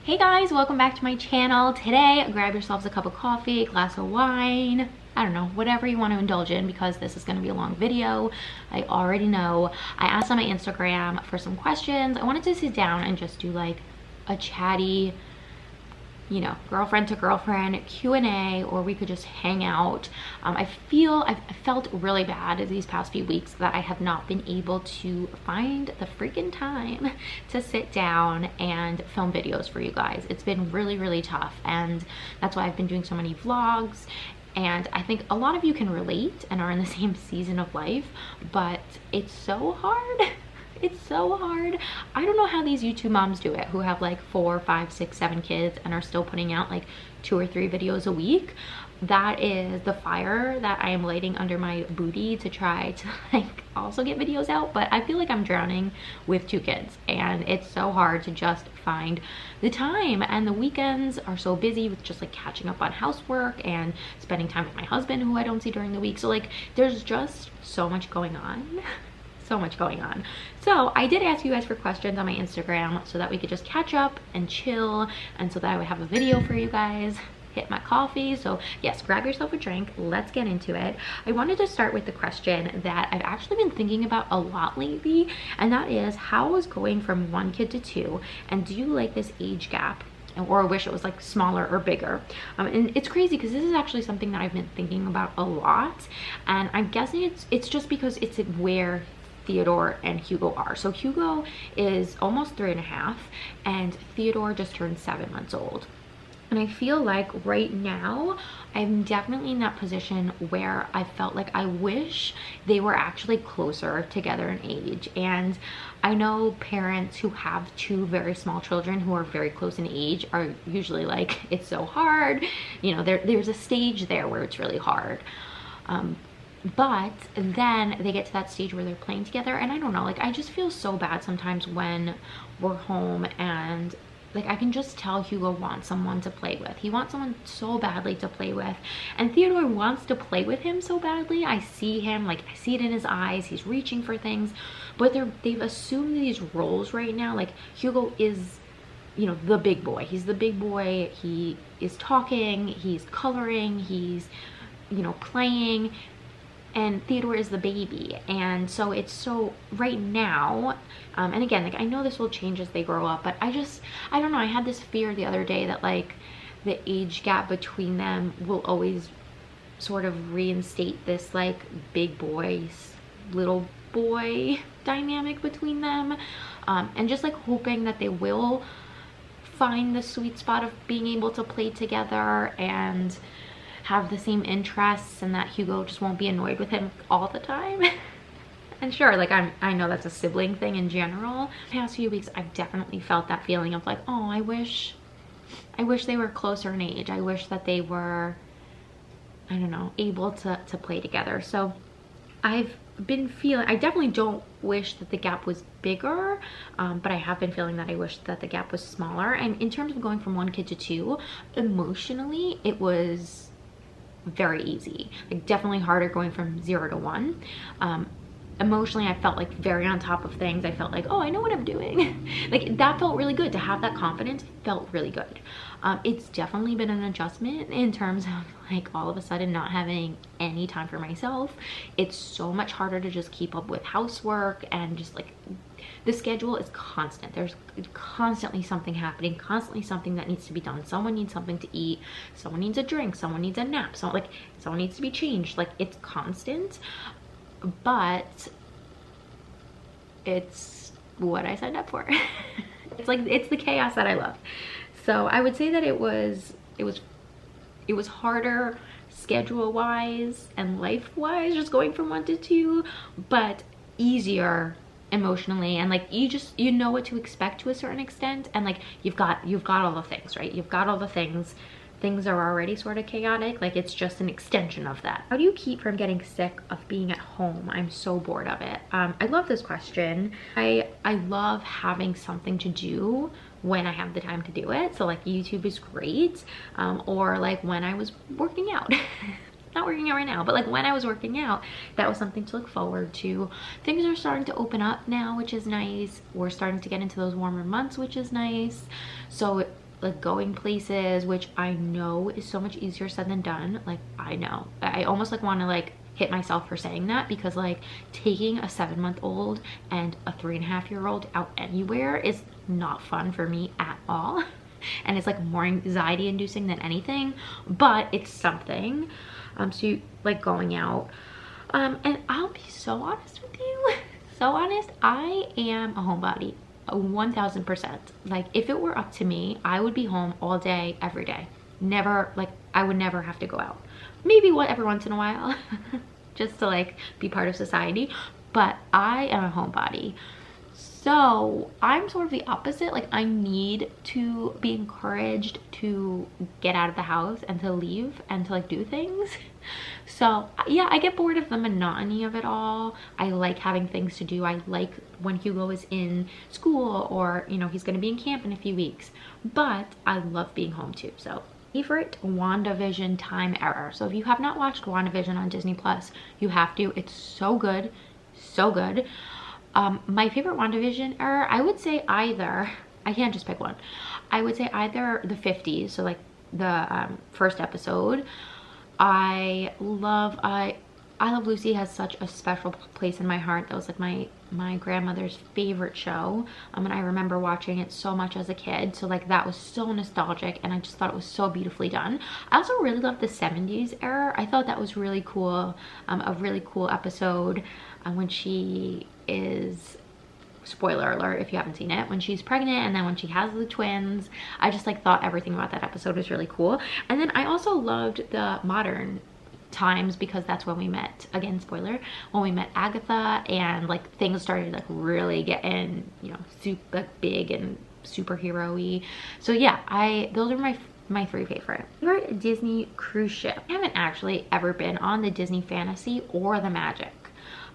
Hey guys, welcome back to my channel. Today, grab yourselves a cup of coffee, a glass of wine, I don't know, whatever you want to indulge in because this is going to be a long video. I already know. I asked on my Instagram for some questions. I wanted to sit down and just do like a chatty, you know, girlfriend to girlfriend Q&A, or we could just hang out. I've felt really bad these past few weeks that I have not been able to find the freaking time to sit down and film videos for you guys. It's been really tough, and that's why I've been doing so many vlogs. And I think a lot of you can relate and are in the same season of life, but it's so hard. It's so hard. I don't know how these YouTube moms do it who have like 4, 5, 6, 7 kids and are still putting out like 2 or 3 videos a week. That is the fire that I am lighting under my booty to try to like also get videos out, but I feel like I'm drowning with 2 kids and it's so hard to just find the time, and the weekends are so busy with just like catching up on housework and spending time with my husband who I don't see during the week. So like there's just so much going on. So much going on. So I did ask you guys for questions on my Instagram so that we could just catch up and chill, and so that I would have a video for you guys. Hit my coffee. So yes, grab yourself a drink. Let's get into it. I wanted to start with the question that I've actually been thinking about a lot lately, and that is, how is going from 1 kid to 2, and do you like this age gap, or wish it was like smaller or bigger? And it's crazy because this is actually something that I've been thinking about a lot, and I'm guessing it's just because it's where Theodore and Hugo are. So Hugo is almost 3.5 and Theodore just turned 7 months old. And I feel like right now I'm definitely in that position where I felt like I wish they were actually closer together in age. And I know parents who have 2 very small children who are very close in age are usually like, it's so hard, you know, there's a stage there where it's really hard. But then they get to that stage where they're playing together, and I don't know, like I just feel so bad sometimes when we're home and like I can just tell Hugo wants someone to play with. He wants someone so badly to play with, and Theodore wants to play with him so badly. I see him, like I see it in his eyes. He's reaching for things, but they've assumed these roles right now. Like Hugo is, you know, the big boy. He's the big boy. He is talking, he's coloring, he's, you know, playing. And Theodore is the baby. And so it's so right now, and again, like I know this will change as they grow up, but I don't know, I had this fear the other day that like the age gap between them will always sort of reinstate this like big boy, little boy dynamic between them, and just like hoping that they will find the sweet spot of being able to play together and have the same interests, and that Hugo just won't be annoyed with him all the time. And sure, like I know that's a sibling thing in general. The past few weeks I've definitely felt that feeling of like, oh, I wish they were closer in age. I wish that they were, I don't know, able to play together. So I've been feeling, I definitely don't wish that the gap was bigger, but I have been feeling that I wish that the gap was smaller. And in terms of going from 1 kid to 2, emotionally it was very easy. Like definitely harder going from 0 to 1. Emotionally I felt like very on top of things. I felt like, oh, I know what I'm doing. Like that felt really good. To have that confidence felt really good. It's definitely been an adjustment in terms of like all of a sudden not having any time for myself. It's so much harder to just keep up with housework, and just like the schedule is constant. There's constantly something happening, constantly something that needs to be done. Someone needs something to eat, someone needs a drink, someone needs a nap, someone needs to be changed. Like it's constant, but it's what I signed up for. It's like, it's the chaos that I love. So I would say that it was harder schedule wise and life wise, just going from 1 to 2, but easier emotionally. And like you know what to expect to a certain extent, and like you've got all the things, right? You've got all the things are already sort of chaotic. Like it's just an extension of that. How do you keep from getting sick of being at home? I'm so bored of it. I love this question. I love having something to do when I have the time to do it. So like YouTube is great, or like when I was working out. Not working out right now, but like when I was working out, that was something to look forward to. Things are starting to open up now, which is nice. We're starting to get into those warmer months, which is nice. So like going places, which I know is so much easier said than done. Like, I know I almost like want to like hit myself for saying that, because like taking a 7-month-old and a 3.5-year-old out anywhere is not fun for me at all. And it's like more anxiety inducing than anything, but it's something. So you, like going out, and I'll be so honest with you, so honest, I am a homebody, 1000%. Like, if it were up to me, I would be home all day, every day. Never, like, I would never have to go out. Maybe every once in a while, just to like be part of society, but I am a homebody. So I'm sort of the opposite. Like, I need to be encouraged to get out of the house and to leave and to like do things. So yeah, I get bored of the monotony of it all. I like having things to do. I like when Hugo is in school, or you know, he's going to be in camp in a few weeks, but I love being home too. So favorite WandaVision time error. So if you have not watched WandaVision on Disney Plus, you have to. It's so good, so good. My favorite WandaVision error, I would say either, I can't just pick one. I would say either the 50s, so like the first episode. I Love Lucy has such a special place in my heart. That was like my grandmother's favorite show, and I remember watching it so much as a kid. So like that was so nostalgic, and I just thought it was so beautifully done. I also really loved the 70s era. I thought that was really cool, a really cool episode when she is, spoiler alert if you haven't seen it, when she's pregnant and then when she has the twins. I just like thought everything about that episode was really cool. And then I also loved the modern times, because that's when we met, again spoiler, when we met Agatha, and like things started like really getting, you know, super like, big and superhero-y. So yeah, those are my three favorite Disney cruise ship. I haven't actually ever been on the Disney Fantasy or the Magic.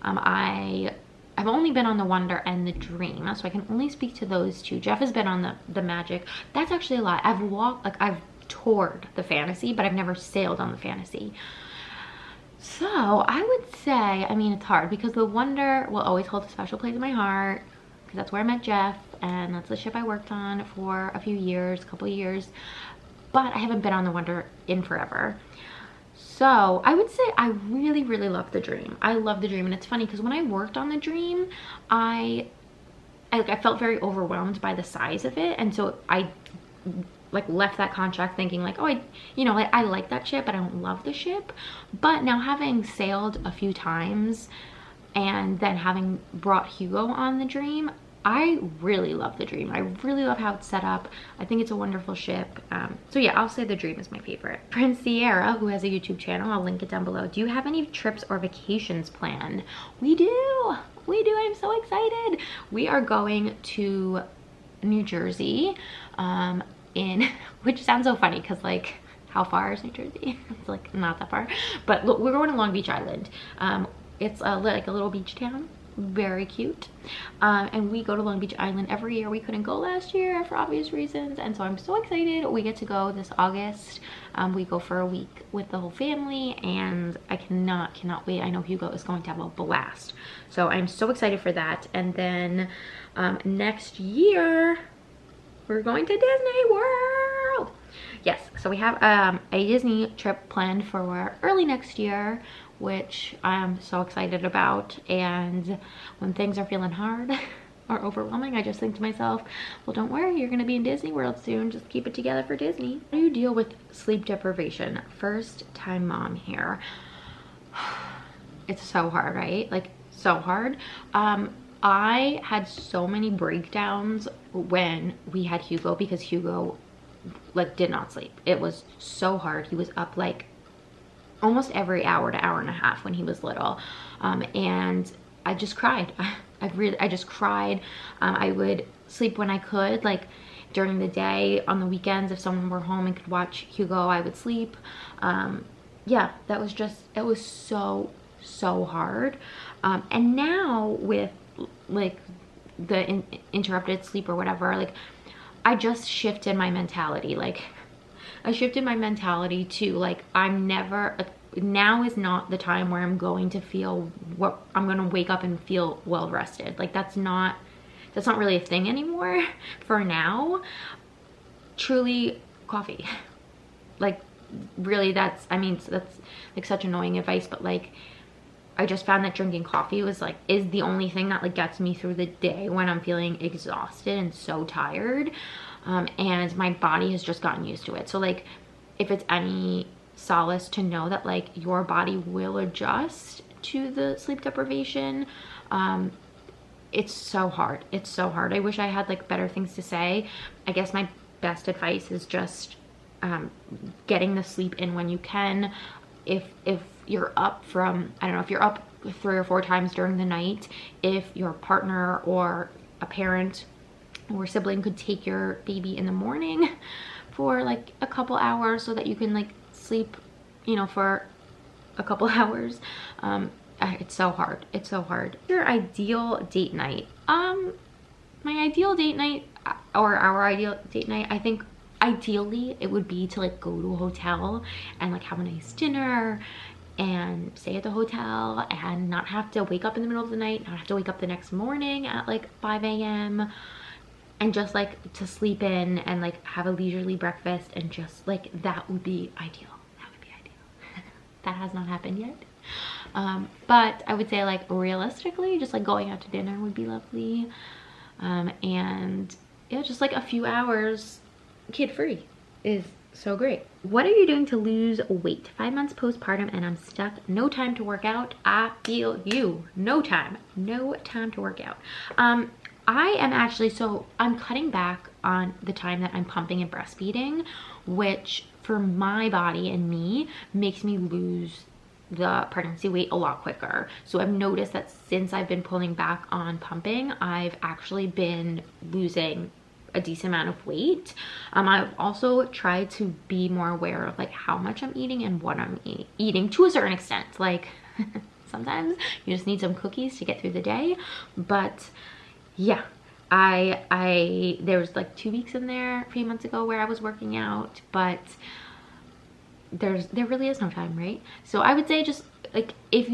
I've only been on the Wonder and the Dream, so I can only speak to those two. Jeff has been on the Magic. That's actually a lot. I've toured the Fantasy, but I've never sailed on the Fantasy. So I would say, I mean, it's hard because the Wonder will always hold a special place in my heart, because that's where I met Jeff, and that's the ship I worked on for a couple of years, but I haven't been on the Wonder in forever. So I would say I really, really love the Dream. I love the Dream, and it's funny because when I worked on the Dream, I felt very overwhelmed by the size of it, and so I like left that contract thinking like, oh, I like that ship, but I don't love the ship. But now, having sailed a few times and then having brought Hugo on the Dream, I really love the Dream. I really love how it's set up. I think it's a wonderful ship. So yeah, I'll say the Dream is my favorite. Prince Sierra, who has a YouTube channel, I'll link it down below. Do you have any trips or vacations planned? We do. I'm so excited. We are going to New Jersey, which sounds so funny because like, how far is New Jersey? It's like not that far, but look, we're going to Long Beach Island. It's like a little beach town, very cute, and we go to Long Beach Island every year. We couldn't go last year for obvious reasons, and so I'm so excited we get to go this August. We go for a week with the whole family, and I cannot wait. I know Hugo is going to have a blast, so I'm so excited for that. And then next year we're going to Disney World. Yes, so we have a Disney trip planned for early next year, which I'm so excited about. And when things are feeling hard or overwhelming, I just think to myself, well, don't worry, you're gonna be in Disney World soon. Just keep it together for Disney. How do you deal with sleep deprivation? First time mom here. It's so hard, right? Like, so hard. I had so many breakdowns when we had Hugo, because Hugo like did not sleep. It was so hard. He was up like almost every hour to hour and a half when he was little, and I just cried. I just cried. I would sleep when I could, like during the day. On the weekends, if someone were home and could watch Hugo, I would sleep. Yeah, that was just, it was so hard. And now with like the interrupted sleep or whatever, like I just shifted my mentality. Like I shifted my mentality to like, I'm never, like, now is not the time where I'm going to feel what I'm going to wake up and feel well rested. Like that's not really a thing anymore for now. truly coffee. Like, really, that's, I mean, that's like such annoying advice, but like, I just found that drinking coffee was like, is the only thing that like gets me through the day when I'm feeling exhausted and so tired. And my body has just gotten used to it. So like, if it's any solace to know that like your body will adjust to the sleep deprivation, it's so hard. It's so hard. I wish I had like better things to say. I guess my best advice is just getting the sleep in when you can. If you're up from, I don't know, if you're up 3 or 4 times during the night, if your partner or a parent or sibling could take your baby in the morning for like a couple hours so that you can like sleep, you know, for a couple hours. It's so hard. It's so hard. Your ideal date night. My ideal date night, or our ideal date night, I think ideally it would be to like go to a hotel and like have a nice dinner and stay at the hotel and not have to wake up in the middle of the night, not have to wake up the next morning at like 5 a.m. and just like to sleep in and like have a leisurely breakfast, and just like that would be ideal. That would be ideal. That has not happened yet. But I would say like realistically, just like going out to dinner would be lovely. And yeah, just like a few hours kid-free is so great. What are you doing to lose weight? 5 months postpartum and I'm stuck. No time to work out. I feel you. No time to work out. I am actually, so I'm cutting back on the time that I'm pumping and breastfeeding, which for my body and me makes me lose the pregnancy weight a lot quicker. So I've noticed that since I've been pulling back on pumping, I've actually been losing a decent amount of weight. I've also tried to be more aware of like how much I'm eating and what I'm eating to a certain extent. Like sometimes you just need some cookies to get through the day. But yeah, there was like 2 weeks in there 3 months ago where I was working out, but there really is no time, right? So I would say just like if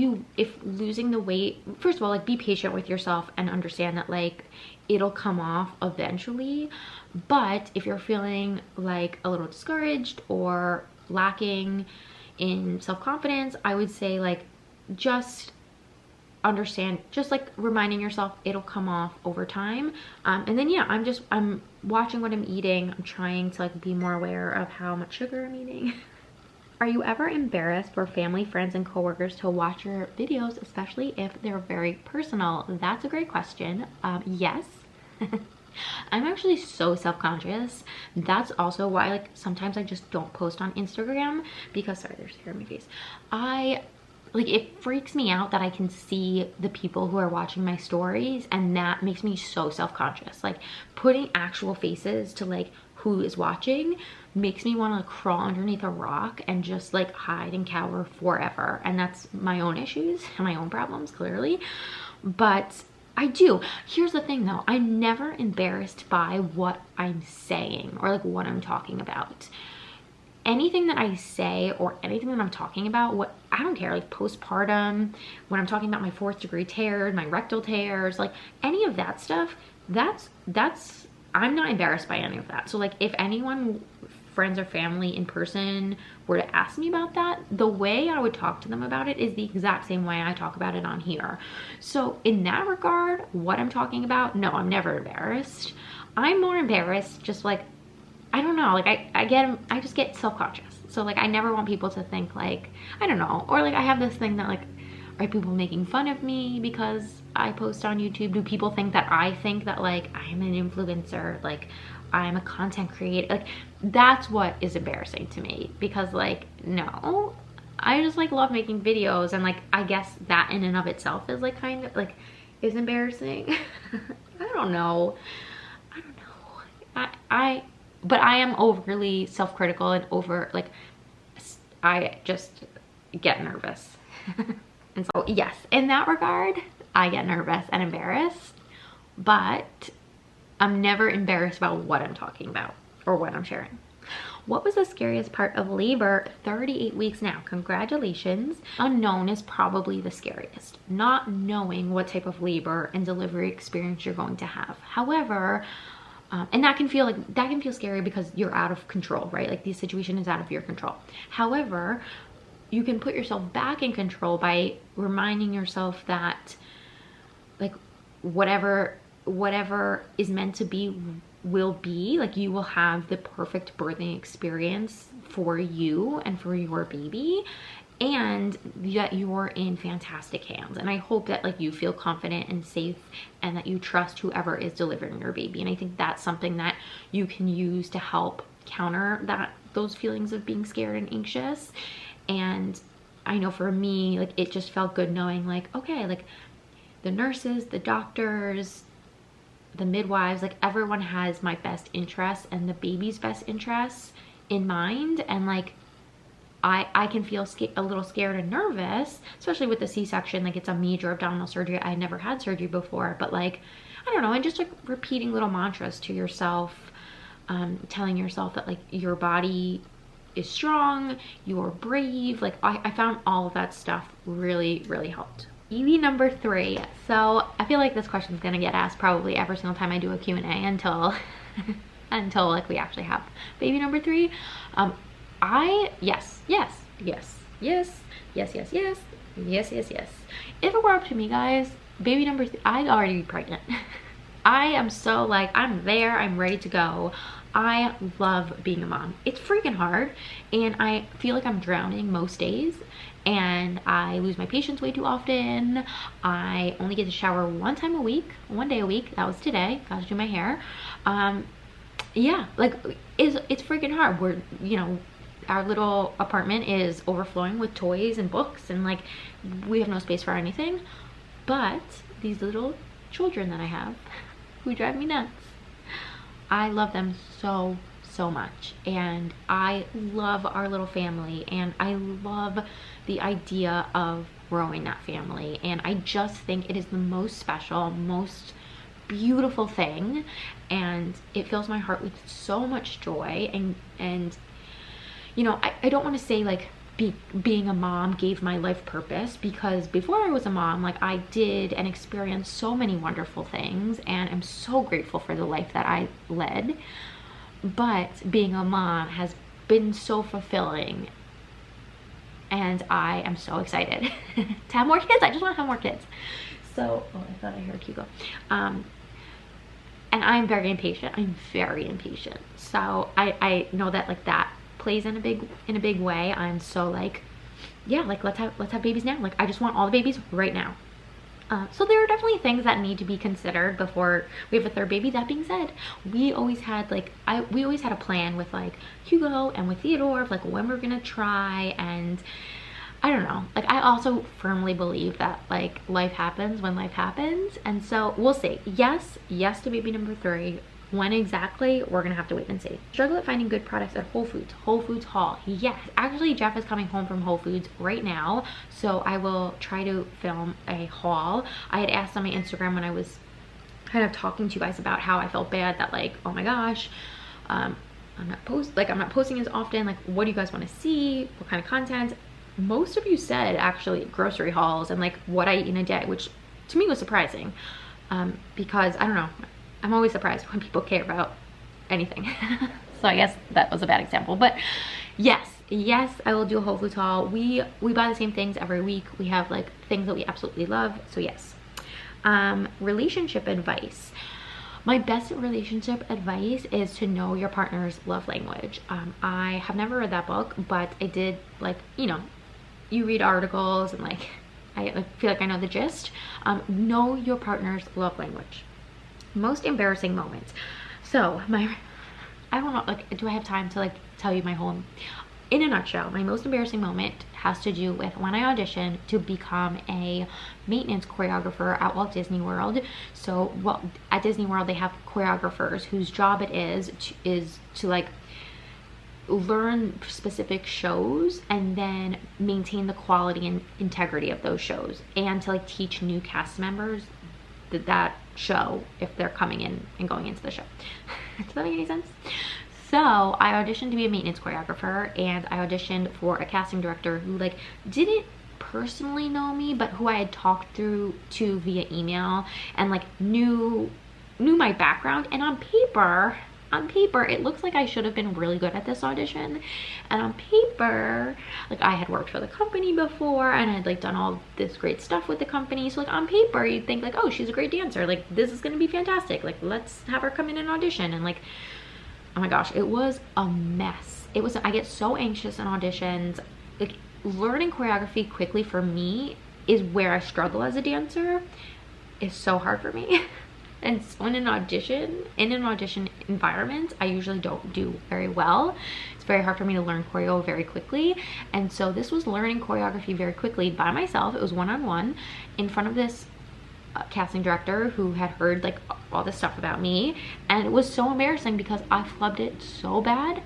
losing the weight, first of all, like be patient with yourself and understand that like it'll come off eventually. But if you're feeling like a little discouraged or lacking in self-confidence, I would say like just understand, just like reminding yourself it'll come off over time. And then yeah, I'm watching what I'm eating. I'm trying to like be more aware of how much sugar I'm eating. Are you ever embarrassed for family, friends, and coworkers to watch your videos, especially if they're very personal? That's a great question. Yes. I'm actually so self-conscious. That's also why like sometimes I just don't post on Instagram because, sorry, there's hair in my face. Like it freaks me out that I can see the people who are watching my stories, and that makes me so self-conscious. Like putting actual faces to like who is watching makes me want to crawl underneath a rock and just like hide and cower forever. And that's my own issues and my own problems, clearly. But I do. Here's the thing though, I'm never embarrassed by what I'm saying or like what I'm talking about. Anything that I say or anything that I'm talking about, I don't care, like postpartum, when I'm talking about my 4th degree tears, my rectal tears, like any of that stuff, I'm not embarrassed by any of that. So like if anyone, friends or family in person, were to ask me about that, the way I would talk to them about it is the exact same way I talk about it on here. So in that regard, what I'm talking about, no, I'm never embarrassed. I'm more embarrassed just like, I don't know, like I just get self-conscious. So like I never want people to think like, I don't know, or like I have this thing that like, are people making fun of me because I post on YouTube? Do people think that I think that like I am an influencer, like I'm a content creator? Like that's what is embarrassing to me, because like no, I just like love making videos, and like I guess that in and of itself is like kind of like is embarrassing. I don't know. But I am overly self-critical and I just get nervous. And so yes, in that regard, I get nervous and embarrassed, but I'm never embarrassed about what I'm talking about or what I'm sharing. What was the scariest part of labor? 38 weeks now. Congratulations. Unknown is probably the scariest. Not knowing what type of labor and delivery experience you're going to have. However, And that can feel scary because you're out of control, right? Like the situation is out of your control. However, you can put yourself back in control by reminding yourself that like whatever is meant to be will be. Like you will have the perfect birthing experience for you and for your baby, and that you're in fantastic hands. And I hope that like you feel confident and safe and that you trust whoever is delivering your baby. And I think that's something that you can use to help counter those feelings of being scared and anxious. And I know for me, like it just felt good knowing like, okay, like the nurses, the doctors, the midwives, like everyone has my best interests and the baby's best interests in mind. And like I can feel a little scared and nervous, especially with the C-section. Like it's a major abdominal surgery. I never had surgery before, but like, I don't know, and just like repeating little mantras to yourself, telling yourself that like your body is strong, you're brave. Like I found all of that stuff really, really helped. Baby number 3. So I feel like this question is gonna get asked probably every single time I do a Q&A until until like we actually have baby number 3. Yes. If it were up to me, guys, baby number 3, I'd already be pregnant. I am so like, I'm there, I'm ready to go. I love being a mom. It's freaking hard, and I feel like I'm drowning most days, and I lose my patience way too often. I only get to shower one day a week. That was today. Got to do my hair. Yeah, like it's freaking hard. We're, you know, our little apartment is overflowing with toys and books, and like we have no space for anything. But these little children that I have who drive me nuts, I love them so much, and I love our little family, and I love the idea of growing that family. And I just think it is the most special, most beautiful thing, and it fills my heart with so much joy. And you know, I don't want to say like being a mom gave my life purpose, because before I was a mom, like I did and experienced so many wonderful things, and I'm so grateful for the life that I led. But being a mom has been so fulfilling, and I am so excited to have more kids. I just want to have more kids. So, oh, I thought I heard Hugo. And I'm very impatient. I'm very impatient. So I know that like that plays in a big way. I'm so like, yeah, like let's have babies now. Like I just want all the babies right now. So there are definitely things that need to be considered before we have a third baby. That being said, we always had like we always had a plan with like Hugo and with Theodore of like when we're gonna try. And I don't know, like I also firmly believe that like life happens when life happens, and so we'll see. Yes to baby number 3. When exactly, we're gonna have to wait and see. Struggle at finding good products at Whole Foods haul. Yes, actually Jeff is coming home from Whole Foods right now, so I will try to film a haul. I had asked on my Instagram when I was kind of talking to you guys about how I felt bad that like, oh my gosh, I'm not posting as often. Like, what do you guys want to see? What kind of content? Most of you said actually grocery hauls and like what I eat in a day, which to me was surprising, because I don't know, I'm always surprised when people care about anything. So I guess that was a bad example, but yes, I will do a Whole Foods haul. We buy the same things every week. We have like things that we absolutely love, so yes. Relationship advice. My best relationship advice is to know your partner's love language. I have never read that book, but I did, like, you know, you read articles and like I feel like I know the gist. Know your partner's love language. Most embarrassing moments. So I don't know, like, do I have time to like tell you my whole, in a nutshell, my most embarrassing moment has to do with when I auditioned to become a maintenance choreographer at Walt Disney World. So at Disney World they have choreographers whose job it is to like learn specific shows and then maintain the quality and integrity of those shows, and to like teach new cast members that show if they're coming in and going into the show. Does that make any sense? So I auditioned to be a maintenance choreographer, and I auditioned for a casting director who like didn't personally know me, but who I had talked to via email, and like knew knew my background, and on paper it looks like I should have been really good at this audition. And on paper, like, I had worked for the company before and I'd like done all this great stuff with the company, so like on paper you'd think like, oh, she's a great dancer, like this is gonna be fantastic, like let's have her come in and audition. And like, oh my gosh, it was a mess. I get so anxious in auditions. Like, learning choreography quickly for me is where I struggle as a dancer. It's so hard for me. And so in an audition environment, I usually don't do very well. It's very hard for me to learn choreo very quickly. And so this was learning choreography very quickly by myself. It was one-on-one in front of this casting director who had heard like all this stuff about me. And it was so embarrassing because I flubbed it so bad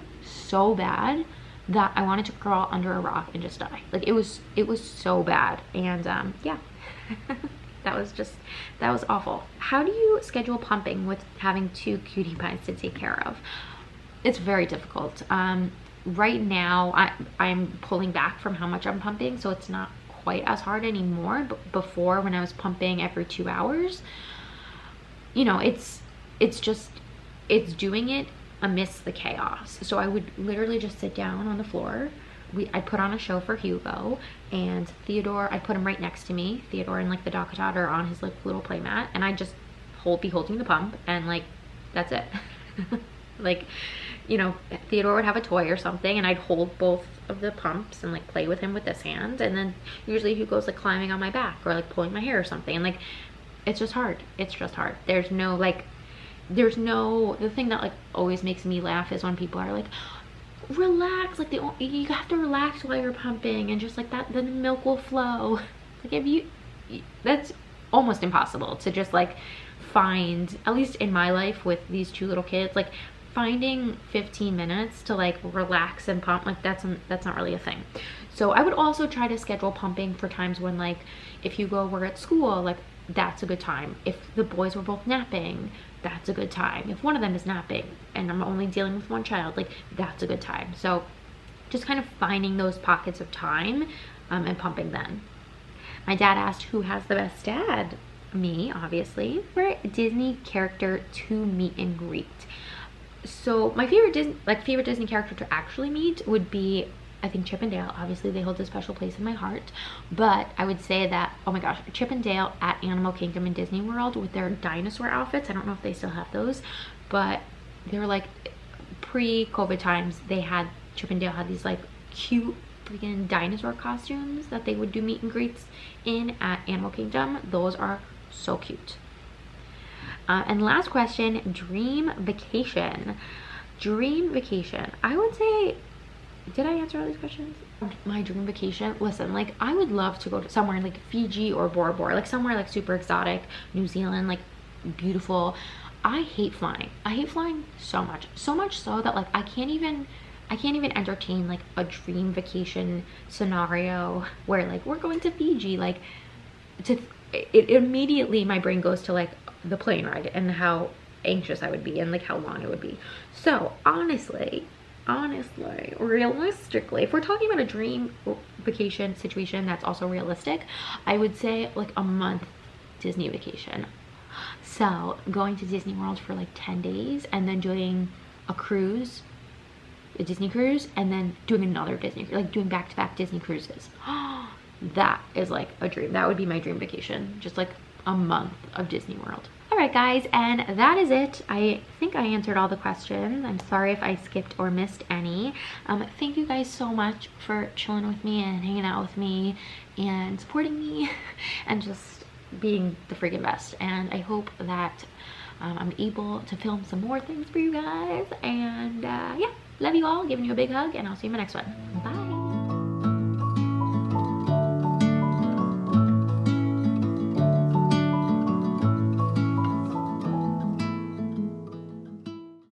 that I wanted to crawl under a rock and just die. Like, it was so bad. And yeah. That was awful. How do you schedule pumping with having 2 cutie pies to take care of? It's very difficult. Right now, I'm pulling back from how much I'm pumping, so it's not quite as hard anymore. But before, when I was pumping every 2 hours, you know, it's doing it amidst the chaos. So I would literally just sit down on the floor. I put on a show for Hugo, and Theodore, I put him right next to me. Theodore and like the Docatot are on his like little play mat, and I just be holding the pump, and like, that's it. Like, you know, Theodore would have a toy or something, and I'd hold both of the pumps and like play with him with this hand, and then usually Hugo's like climbing on my back or like pulling my hair or something, and like, it's just hard. It's just hard. The thing that like always makes me laugh is when people are like, relax, like you have to relax while you're pumping, and just like that, then the milk will flow. Like, that's almost impossible to just like find, at least in my life with these 2 little kids, like finding 15 minutes to like relax and pump, like that's not really a thing. So I would also try to schedule pumping for times when, like, if Hugo were at school, like that's a good time. If the boys were both napping, that's a good time. If one of them is napping and I'm only dealing with one child, like that's a good time. So just kind of finding those pockets of time and pumping then. My dad asked, who has the best dad? Me, obviously. Favorite Disney character to meet and greet. So my favorite Disney character to actually meet would be, I think, Chip and Dale. Obviously they hold a special place in my heart, but I would say that, oh my gosh, Chip and Dale at Animal Kingdom in Disney World with their dinosaur outfits. I don't know if they still have those, but they were like pre-COVID times. Chip and Dale had these like cute freaking dinosaur costumes that they would do meet and greets in at Animal Kingdom. Those are so cute. And last question, dream vacation. I would say, did I answer all these questions? My dream vacation, listen, like I would love to go to somewhere like Fiji or Bora Bora, like somewhere like super exotic, New Zealand, like beautiful. I hate flying so much so that like I can't even entertain like a dream vacation scenario where like we're going to Fiji. Like, it immediately, my brain goes to like the plane ride and how anxious I would be and like how long it would be. So honestly, realistically, if we're talking about a dream vacation situation that's also realistic, I would say like a month Disney vacation. So going to Disney World for like 10 days and then doing a Disney cruise, and then doing another Disney, like doing back-to-back Disney cruises. That is like a dream. That would be my dream vacation, just like a month of Disney World. All right guys, and that is it. I think I answered all the questions. I'm sorry if I skipped or missed any. Thank you guys so much for chilling with me and hanging out with me and supporting me and just being the freaking best. And I hope that I'm able to film some more things for you guys. And yeah, love you all, giving you a big hug, and I'll see you in my next one.